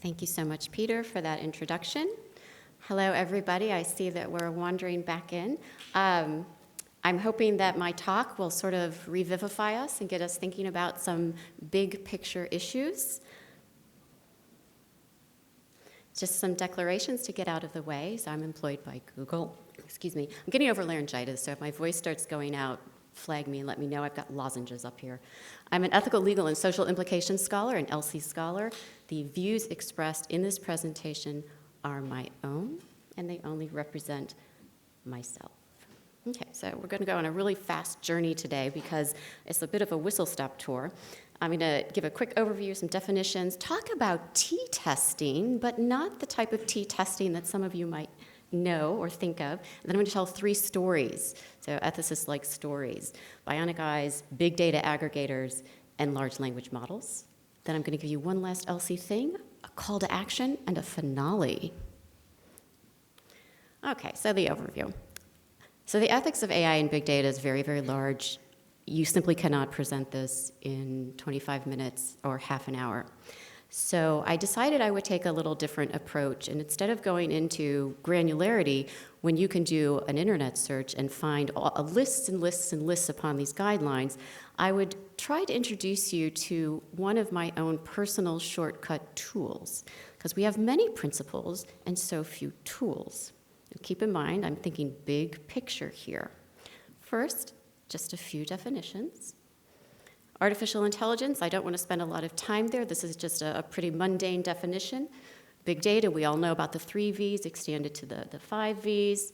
Thank you so much, Peter, for that introduction. Hello, everybody. I see that we're wandering back in. I'm hoping that my talk will sort of revivify us and get us thinking about some big picture issues. Just some declarations to get out of the way. So I'm employed by Google. Excuse me. I'm getting over laryngitis, so if my voice starts going out, flag me and let me know. I've got lozenges up here. I'm an ethical, legal, and social implications scholar, an LC scholar. The views expressed in this presentation are my own, and they only represent myself. Okay, so we're going to go on a really fast journey today because it's a bit of a whistle-stop tour. I'm going to give a quick overview, some definitions, talk about t-testing, but not the type of t-testing that some of you might know or think of. And then I'm going to tell 3 stories. So ethicists like stories. Bionic eyes, big data aggregators, and large language models. Then I'm going to give you one last LC thing, a call to action, and a finale. Okay, so the overview. So the ethics of AI and big data is very, very large. You simply cannot present this in 25 minutes or half an hour. So I decided I would take a little different approach, and instead of going into granularity, when you can do an internet search and find lists and lists and lists upon these guidelines, I would try to introduce you to one of my own personal shortcut tools, because we have many principles and so few tools. And keep in mind, I'm thinking big picture here. First, just a few definitions. Artificial intelligence, I don't want to spend a lot of time there. This is just a pretty mundane definition. Big data, we all know about the 3 Vs, extended to the 5 Vs.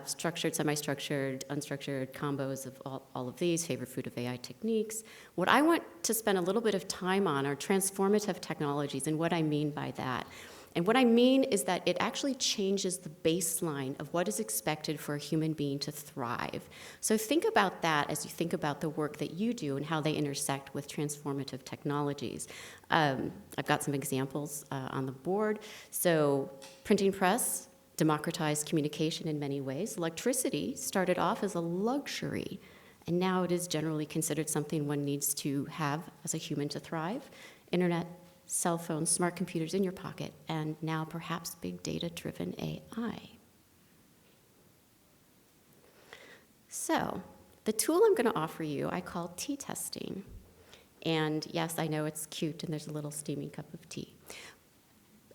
Structured, semi-structured, unstructured combos of all of these, favorite food of AI techniques. What I want to spend a little bit of time on are transformative technologies and what I mean by that. And what I mean is that it actually changes the baseline of what is expected for a human being to thrive. So think about that as you think about the work that you do and how they intersect with transformative technologies. I've got some examples on the board. So printing press democratized communication in many ways. Electricity started off as a luxury, and now it is generally considered something one needs to have as a human to thrive. Internet, cell phones, smart computers in your pocket, and now perhaps big data-driven AI. So the tool I'm going to offer you I call t-testing. And yes, I know it's cute and there's a little steaming cup of tea.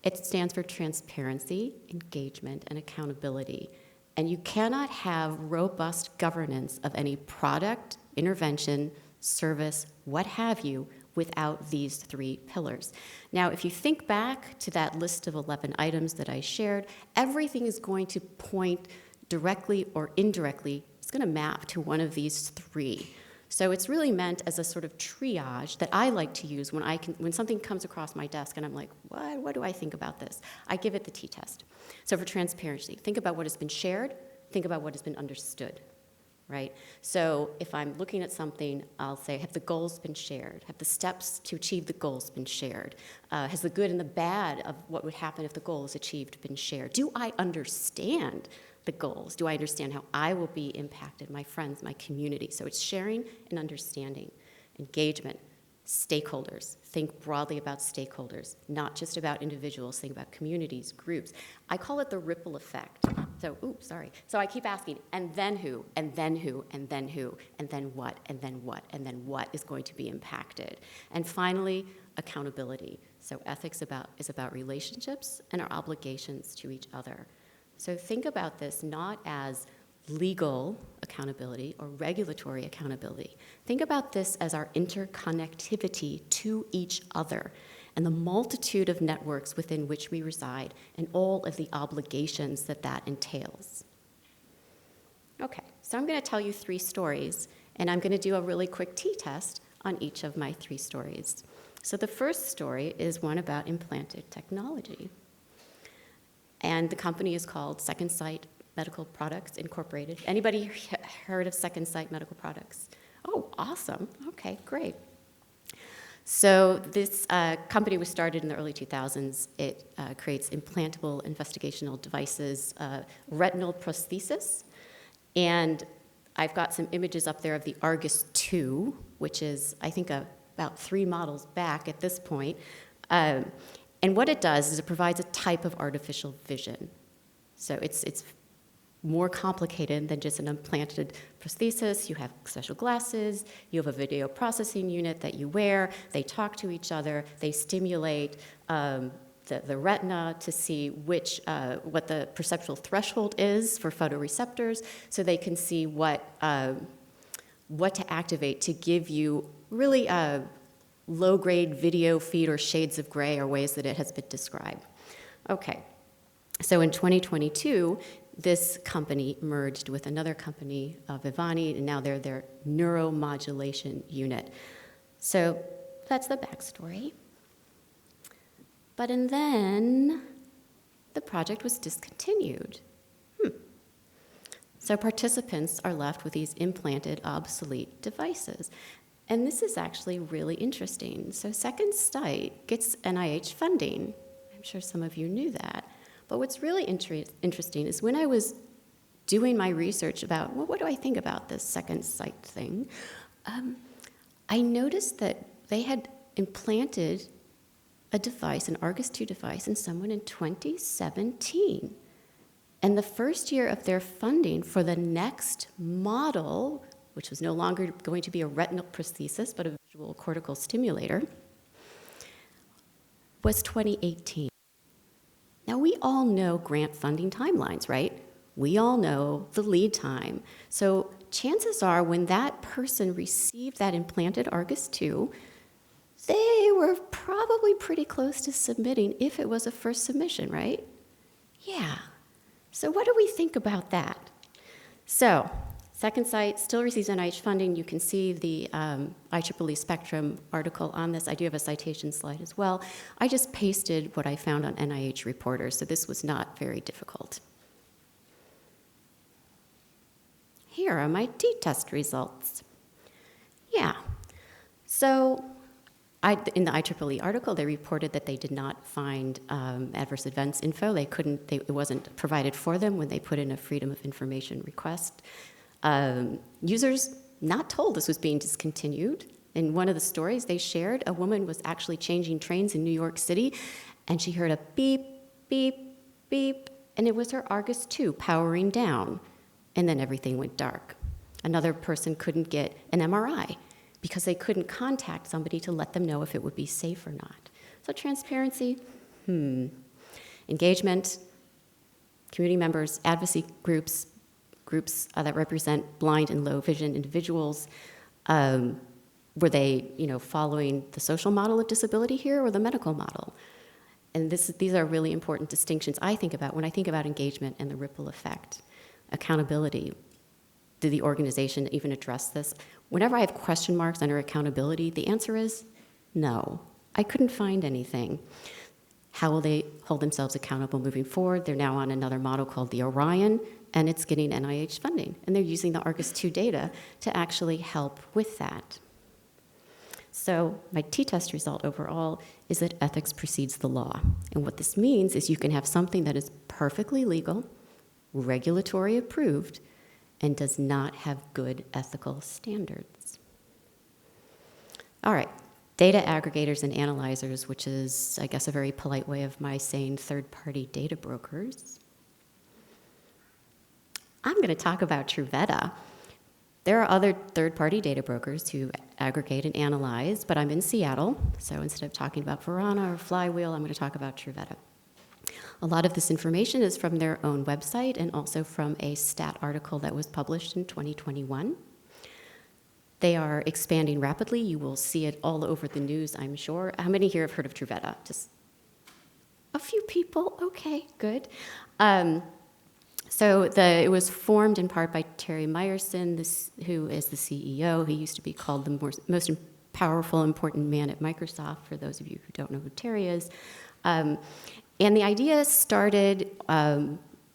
It stands for transparency, engagement, and accountability. And you cannot have robust governance of any product, intervention, service, what have you, without these 3 pillars. Now, if you think back to that list of 11 items that I shared, everything is going to point directly or indirectly, it's going to map to one of these 3. So it's really meant as a sort of triage that I like to use when something comes across my desk and I'm like, what do I think about this? I give it the t-test. So for transparency, think about what has been shared, think about what has been understood. Right? So if I'm looking at something, I'll say, have the goals been shared? Have the steps to achieve the goals been shared? Has the good and the bad of what would happen if the goal is achieved been shared? Do I understand the goals? Do I understand how I will be impacted, my friends, my community? So it's sharing and understanding. Engagement, stakeholders. Think broadly about stakeholders, not just about individuals. Think about communities, groups. I call it the ripple effect. So I keep asking, and then who, and then who, and then who, and then what, and then what, and then what is going to be impacted? And finally, accountability. So ethics is about relationships and our obligations to each other. So think about this not as legal accountability or regulatory accountability. Think about this as our interconnectivity to each other and the multitude of networks within which we reside and all of the obligations that entails. Okay, so I'm going to tell you 3 stories, and I'm going to do a really quick t-test on each of my 3 stories. So the first story is one about implanted technology. And the company is called Second Sight Medical Products Incorporated. Anybody heard of Second Sight Medical Products? Oh, awesome. Okay, great. So this company was started in the early 2000s. It creates implantable investigational devices, retinal prosthesis. And I've got some images up there of the Argus 2, which is, I think, about 3 models back at this point. And what it does is it provides a type of artificial vision. So it's more complicated than just an implanted prosthesis. You have special glasses, you have a video processing unit that you wear, they talk to each other, they stimulate the retina to see what the perceptual threshold is for photoreceptors, so they can see what to activate to give you really low-grade video feed or shades of gray, or ways that it has been described. Okay, so in 2022, this company merged with another company, Vivani, and now they're their neuromodulation unit. So that's the backstory. And then the project was discontinued. So participants are left with these implanted, obsolete devices. And this is actually really interesting. So Second Sight gets NIH funding. I'm sure some of you knew that. But what's really interesting is when I was doing my research about, well, what do I think about this Second Sight thing, I noticed that they had implanted a device, an Argus 2 device, in someone in 2017. And the first year of their funding for the next model, which was no longer going to be a retinal prosthesis, but a visual cortical stimulator, was 2018. Now, we all know grant funding timelines, right? We all know the lead time. So chances are when that person received that implanted Argus 2, they were probably pretty close to submitting if it was a first submission, right? Yeah. So what do we think about that? So Second Sight still receives NIH funding. You can see the IEEE Spectrum article on this. I do have a citation slide as well. I just pasted what I found on NIH Reporter, so this was not very difficult. Here are my t-test results. Yeah, so in the IEEE article, they reported that they did not find adverse events info. It wasn't provided for them when they put in a Freedom of Information request. Users not told this was being discontinued. In one of the stories they shared, a woman was actually changing trains in New York City, and she heard a beep, beep, beep, and it was her Argus 2 powering down, and then everything went dark. Another person couldn't get an MRI because they couldn't contact somebody to let them know if it would be safe or not. So transparency, engagement, community members, advocacy groups that represent blind and low vision individuals. Were they, following the social model of disability here or the medical model? And these are really important distinctions I think about when I think about engagement and the ripple effect. Accountability. Did the organization even address this? Whenever I have question marks under accountability, the answer is no. I couldn't find anything. How will they hold themselves accountable moving forward? They're now on another model called the Orion, and it's getting NIH funding. And they're using the Argus 2 data to actually help with that. So my t-test result overall is that ethics precedes the law. And what this means is you can have something that is perfectly legal, regulatory approved, and does not have good ethical standards. All right, data aggregators and analyzers, which is, I guess, a very polite way of my saying third-party data brokers. I'm going to talk about Truveta. There are other third-party data brokers who aggregate and analyze, but I'm in Seattle, so instead of talking about Verana or Flywheel, I'm going to talk about Truveta. A lot of this information is from their own website and also from a STAT article that was published in 2021. They are expanding rapidly. You will see it all over the news, I'm sure. How many here have heard of Truveta? Just a few people. Okay, good. It was formed in part by Terry Myerson, who is the CEO. He used to be called the most powerful, important man at Microsoft, for those of you who don't know who Terry is. And the idea started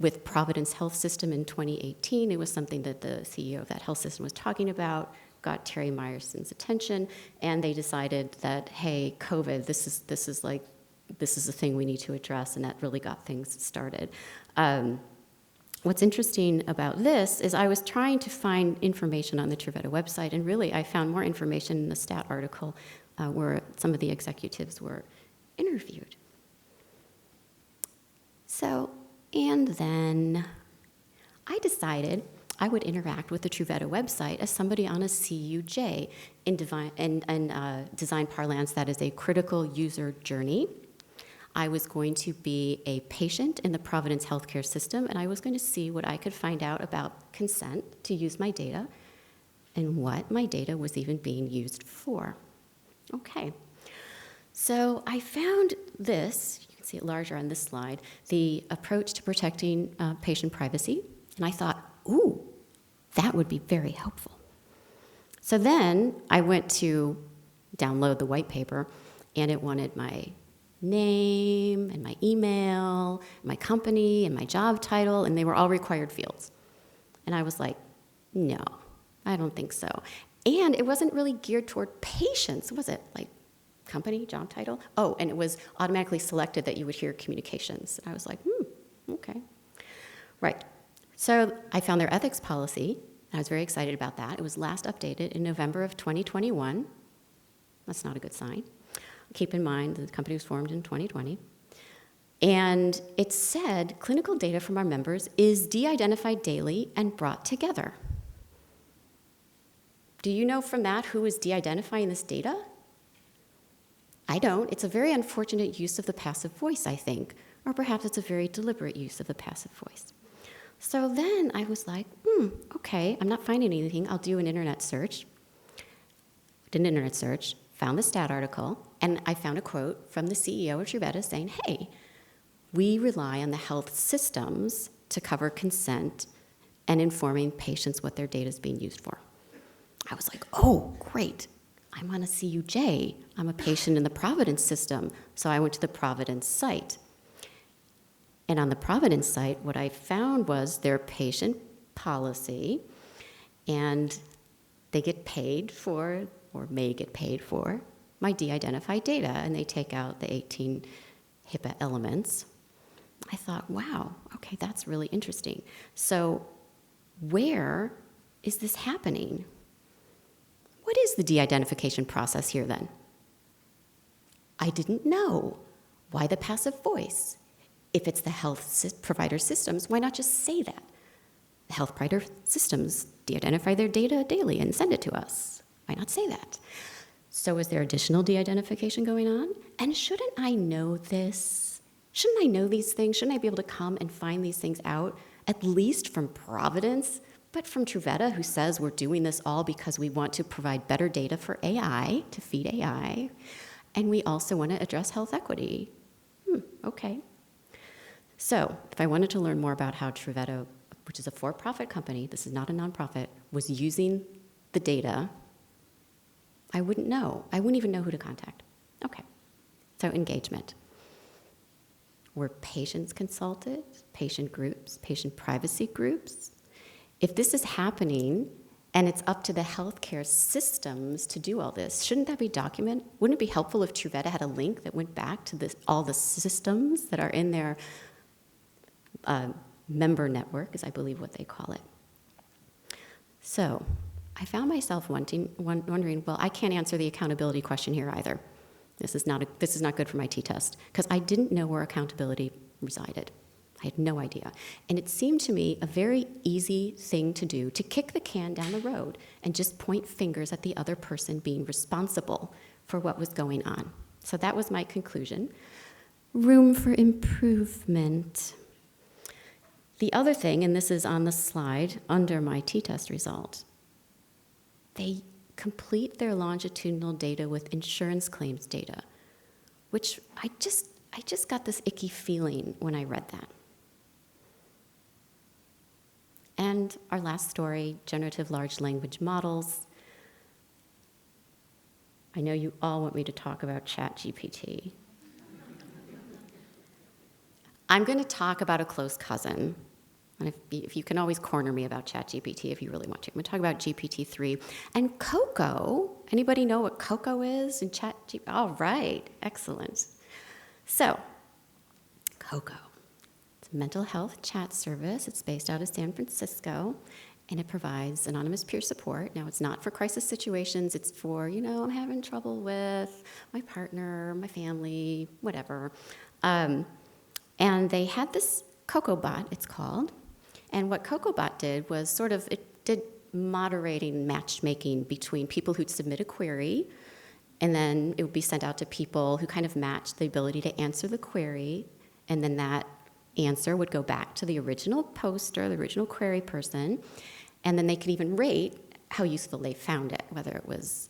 with Providence Health System in 2018. It was something that the CEO of that health system was talking about, got Terry Myerson's attention, and they decided that, hey, COVID, this is the thing we need to address, and that really got things started. What's interesting about this is I was trying to find information on the Truveta website, and really I found more information in the STAT article where some of the executives were interviewed. So, and then I decided I would interact with the Truveta website as somebody on a CUJ. In design parlance, that is a critical user journey. I was going to be a patient in the Providence healthcare system, and I was going to see what I could find out about consent to use my data and what my data was even being used for. Okay, so I found this, you can see it larger on this slide, the approach to protecting patient privacy, and I thought, ooh, that would be very helpful. So then I went to download the white paper, and it wanted my name and my email, my company and my job title, and they were all required fields. And I was like, no, I don't think so. And it wasn't really geared toward patients, was it? Like company, job title? Oh, and it was automatically selected that you would hear communications. I was like, okay. Right. So I found their ethics policy. I was very excited about that. It was last updated in November of 2021. That's not a good sign. Keep in mind that the company was formed in 2020. And it said clinical data from our members is de-identified daily and brought together. Do you know from that who is de-identifying this data? I don't. It's a very unfortunate use of the passive voice, I think, or perhaps it's a very deliberate use of the passive voice. So then I was like, okay, I'm not finding anything. I'll do an internet search. Did an internet search, found the stat article, and I found a quote from the CEO of Truveta saying, hey, we rely on the health systems to cover consent and informing patients what their data is being used for. I was like, oh, great. I'm on a CUJ. I'm a patient in the Providence system. So I went to the Providence site. And on the Providence site, what I found was their patient policy, and they get paid for, or may get paid for, my de-identified data, and they take out the 18 HIPAA elements. I thought, wow, okay, that's really interesting. So where is this happening? What is the de-identification process here then? I didn't know. Why the passive voice? If it's the health provider systems, why not just say that? The health provider systems de-identify their data daily and send it to us. Why not say that? So is there additional de-identification going on? And shouldn't I know this? Shouldn't I know these things? Shouldn't I be able to come and find these things out, at least from Providence, but from Truveta, who says we're doing this all because we want to provide better data for AI, to feed AI, and we also want to address health equity. Okay. So if I wanted to learn more about how Truveta, which is a for-profit company, this is not a nonprofit, was using the data, I wouldn't know. I wouldn't even know who to contact. Okay, so engagement. Were patients consulted, patient groups, patient privacy groups? If this is happening and it's up to the healthcare systems to do all this, shouldn't that be documented? Wouldn't it be helpful if Truveta had a link that went back to all the systems that are in their member network, is I believe what they call it. So I found myself wondering, well, I can't answer the accountability question here either. This is not good for my t-test, because I didn't know where accountability resided. I had no idea. And it seemed to me a very easy thing to do, to kick the can down the road and just point fingers at the other person being responsible for what was going on. So that was my conclusion. Room for improvement. The other thing, and this is on the slide under my t-test result, they complete their longitudinal data with insurance claims data, which I just got this icky feeling when I read that. And our last story, generative large language models. I know you all want me to talk about ChatGPT. I'm going to talk about a close cousin. And if you can always corner me about ChatGPT if you really want to. I'm going to talk about GPT-3. And Coco, anybody know what Coco is in ChatGPT? All right, excellent. So, Coco. It's a mental health chat service. It's based out of San Francisco, and it provides anonymous peer support. Now, it's not for crisis situations. It's for, I'm having trouble with my partner, my family, whatever. And they had this CocoaBot, it's called. And what CocoaBot did was it did moderating matchmaking between people who'd submit a query, and then it would be sent out to people who kind of matched the ability to answer the query, and then that answer would go back to the original poster, the original query person, and then they could even rate how useful they found it, whether it was,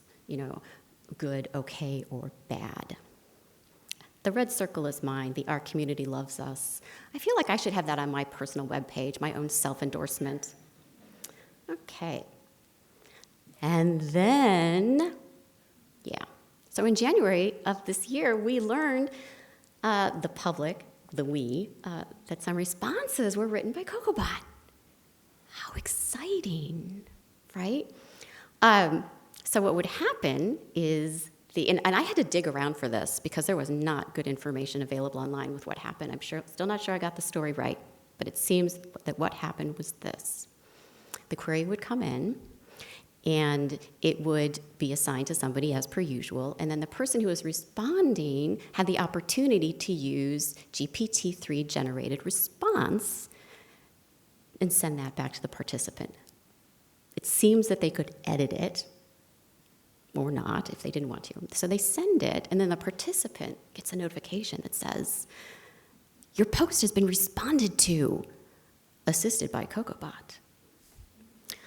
good, okay, or bad. The red circle is mine. The Our Community Loves Us. I feel like I should have that on my personal webpage, my own self-endorsement. Okay. And then, so in January of this year, we learned, the public, that some responses were written by CocoaBot. How exciting, right? So what would happen is and I had to dig around for this because there was not good information available online with what happened. I'm still not sure I got the story right, but it seems that what happened was this. The query would come in, and it would be assigned to somebody as per usual, and then the person who was responding had the opportunity to use GPT-3 generated response and send that back to the participant. It seems that they could edit it or not if they didn't want to. So they send it, and then the participant gets a notification that says, your post has been responded to, assisted by CocoaBot.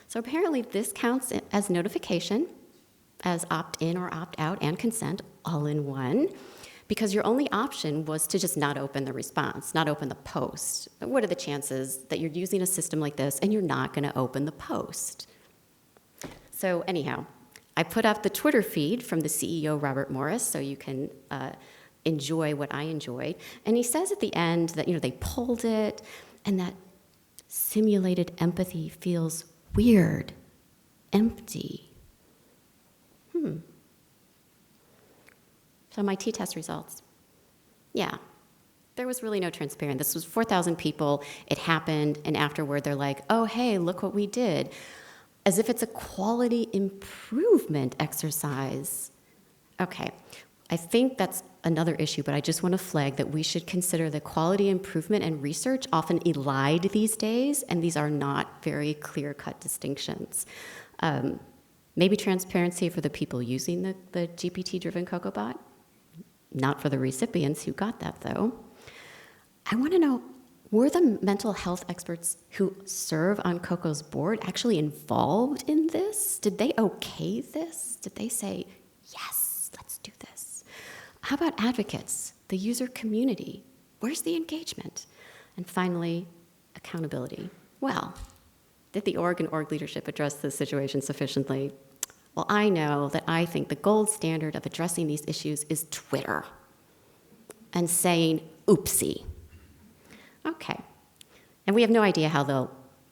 So apparently this counts as notification, as opt-in or opt-out and consent all in one, because your only option was to just not open the response, not open the post. But what are the chances that you're using a system like this and you're not going to open the post? So anyhow, I put up the Twitter feed from the CEO, Robert Morris, so you can enjoy what I enjoyed. And he says at the end that, they pulled it, and that simulated empathy feels weird, empty. So my t-test results. There was really no transparency. This was 4,000 people. It happened, and afterward they're like, oh, hey, look what we did. As if it's a quality improvement exercise. Okay, I think that's another issue, but I just want to flag that we should consider that quality improvement and research often elide these days, and these are not very clear-cut distinctions. Maybe transparency for the people using the GPT-driven CocoaBot, not for the recipients who got that, though. I want to know, were the mental health experts who serve on Coco's board actually involved in this? Did they okay this? Did they say, yes, let's do this? How about advocates, the user community? Where's the engagement? And finally, accountability. Well, did the org and org leadership address this situation sufficiently? Well, I know that I think the gold standard of addressing these issues is Twitter and saying, oopsie. Okay, and we have no idea how they'll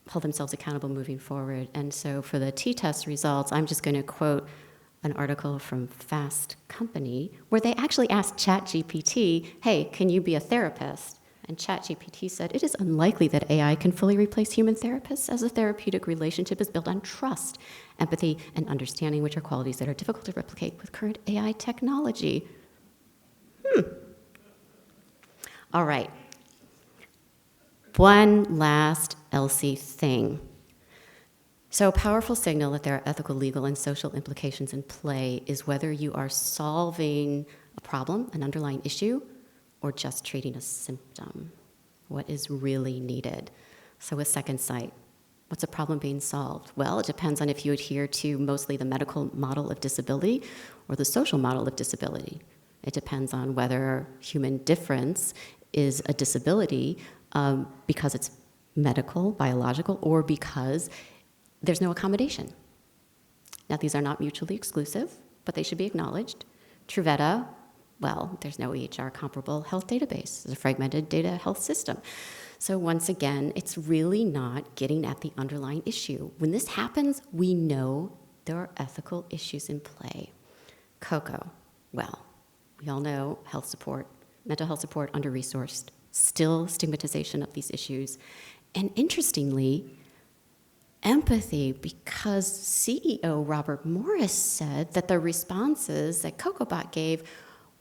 hold themselves accountable moving forward. And so for the t-test results, I'm just going to quote an article from Fast Company where they actually asked ChatGPT, hey, can you be a therapist? And ChatGPT said, it is unlikely that AI can fully replace human therapists, as a therapeutic relationship is built on trust, empathy, and understanding, which are qualities that are difficult to replicate with current AI technology. All right. One last Elsie thing. So a powerful signal that there are ethical, legal, and social implications in play is whether you are solving a problem, an underlying issue, or just treating a symptom. What is really needed? So with Second Sight, what's a problem being solved? Well, it depends on if you adhere to mostly the medical model of disability or the social model of disability. It depends on whether human difference is a disability because it's medical, biological, or because there's no accommodation. Now, these are not mutually exclusive, but they should be acknowledged. Truveta, well, there's no EHR comparable health database. It's a fragmented data health system. So once again, it's really not getting at the underlying issue. When this happens, we know there are ethical issues in play. Coco, well, we all know health support, mental health support, under-resourced, still stigmatization of these issues. And interestingly, empathy, because CEO Robert Morris said that the responses that CocoaBot gave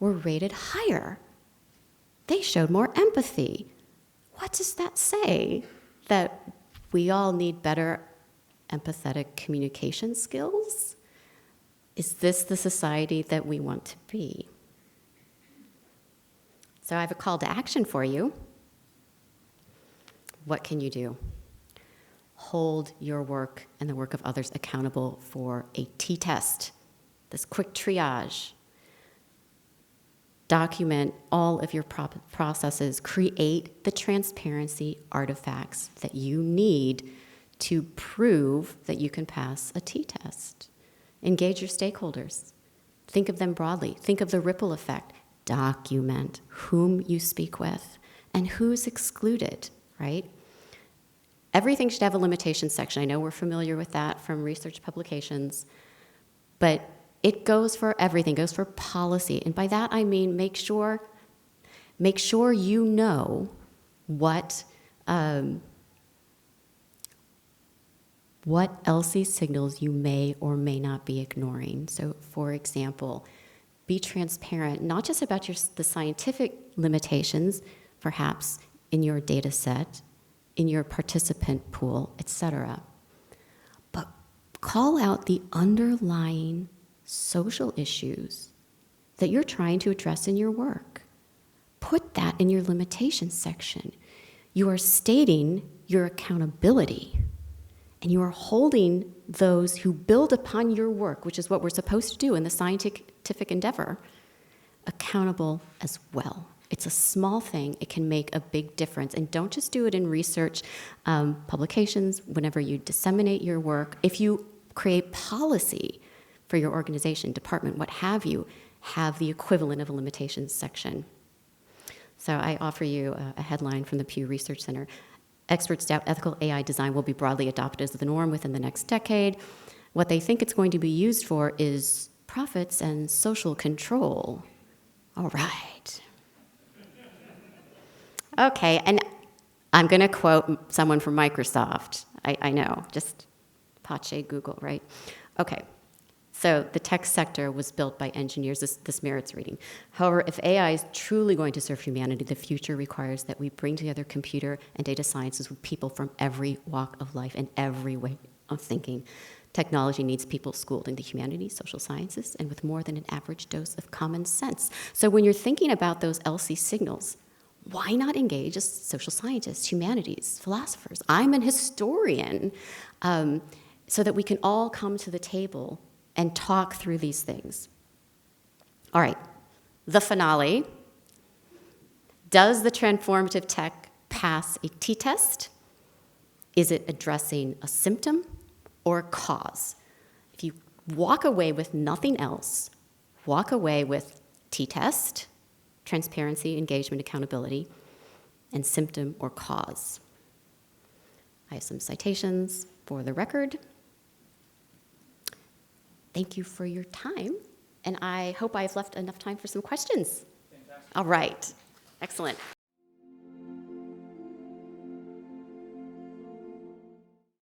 were rated higher. They showed more empathy. What does that say? That we all need better empathetic communication skills? Is this the society that we want to be? So I have a call to action for you. What can you do? Hold your work and the work of others accountable for a t-test, this quick triage. Document all of your processes. Create the transparency artifacts that you need to prove that you can pass a t-test. Engage your stakeholders. Think of them broadly. Think of the ripple effect. Document whom you speak with and who's excluded, right? Everything should have a limitation section. I know we're familiar with that from research publications, but it goes for everything, goes for policy. And by that I mean make sure you know what LC signals you may or may not be ignoring. So for example, be transparent, not just about the scientific limitations, perhaps in your data set, in your participant pool, etc. But call out the underlying social issues that you're trying to address in your work. Put that in your limitations section. You are stating your accountability, and you are holding those who build upon your work, which is what we're supposed to do in the scientific endeavor, accountable as well. It's a small thing. It can make a big difference. And don't just do it in research publications, whenever you disseminate your work. If you create policy for your organization, department, what have you, have the equivalent of a limitations section. So I offer you a headline from the Pew Research Center. Experts doubt ethical AI design will be broadly adopted as the norm within the next decade. What they think it's going to be used for is profits and social control. All right. Okay, and I'm going to quote someone from Microsoft. I know, just Pache Google, right? Okay, so the tech sector was built by engineers. This merits reading. However, if AI is truly going to serve humanity, the future requires that we bring together computer and data sciences with people from every walk of life and every way of thinking. Technology needs people schooled in the humanities, social sciences, and with more than an average dose of common sense. So when you're thinking about those LC signals, why not engage as social scientists, humanities, philosophers? I'm an historian, so that we can all come to the table and talk through these things. All right, the finale. Does the transformative tech pass a t-test? Is it addressing a symptom or a cause? If you walk away with nothing else, walk away with t-test, transparency, engagement, accountability, and symptom or cause. I have some citations for the record. Thank you for your time, and I hope I've left enough time for some questions. Fantastic. All right, excellent.